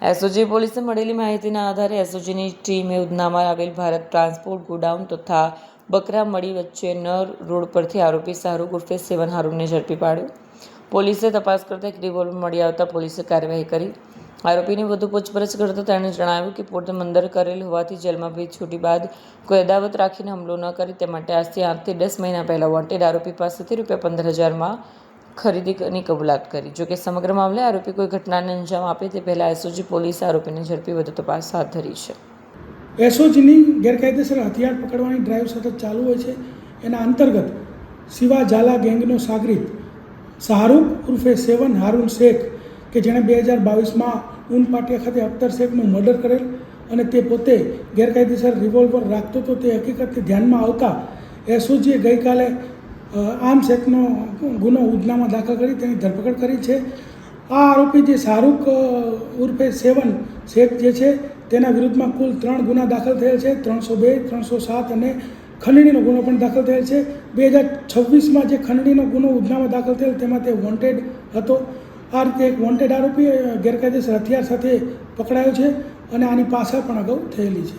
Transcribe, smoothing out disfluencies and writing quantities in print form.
SOG પોલીસે મળેલી માહિતીના આધારે એસઓજીની ટીમે ઉધનામાં આવેલ ભારત ટ્રાન્સપોર્ટ ગોડાઉન તથા બકરા મળી વચ્ચે નર રોડ પરથી આરોપી શાહરૂખ ઉર્ફે સેવન હારૂનને ઝડપી પાડ્યો. પોલીસે તપાસ કરતા એક રિવોલ્વર મળી આવતા પોલીસે કાર્યવાહી કરી. આરોપીની વધુ પૂછપરછ કરતા તેણે જણાવ્યું કે પોરબંદર કરેલ હોવાથી જેલમાં ભેદ છૂટી બાદ કોઈ અદાવત રાખીને હુમલો ન કરે તે માટે આજથી 8 થી 10 મહિના પહેલા વોન્ટેડ આરોપી પાસેથી ₹15,000 ખરીદીની કબૂલાત કરી. જોકે સમગ્ર મામલે આરોપી કોઈ ઘટનાને અંજામ આપે તે પહેલા એસઓજી પોલીસે આરોપીને ઝડપી વધુ તપાસ હાથ ધરી છે. એસઓજીની ગેરકાયદેસર હથિયાર પકડવાની ડ્રાઈવ સતત ચાલુ હોય છે. એના અંતર્ગત શિવા ઝાલા ગેંગનો સાગરીત શાહરૂખ ઉર્ફે સેવન હારૂન શેખ કે જેણે 2022માં ઊન પાટિયા ખાતે અખ્તર શેખનું મર્ડર કરેલ અને તે પોતે ગેરકાયદેસર રિવોલ્વર રાખતો હતો તે હકીકતને ધ્યાનમાં આવતા એસઓજીએ ગઈકાલે આર્મ્સ એક્ટનો ગુનો ઉધનામાં દાખલ કરી તેની ધરપકડ કરી છે. આ આરોપી જે શાહરૂખ ઉર્ફે સેવન શેખ જે છે તેના વિરુદ્ધમાં કુલ 3 ગુના દાખલ થયેલ છે. 302, 307 અને ખંડણીનો ગુનો પણ દાખલ થયેલ છે. 2026માં જે ખંડણીનો ગુનો ઉધનામાં દાખલ થયેલ તેમાં તે વોન્ટેડ હતો. આ રીતે એક વોન્ટેડ આરોપી ગેરકાયદેસર હથિયાર સાથે પકડાયો છે અને આની પાછળ પણ અગાઉ થયેલી છે.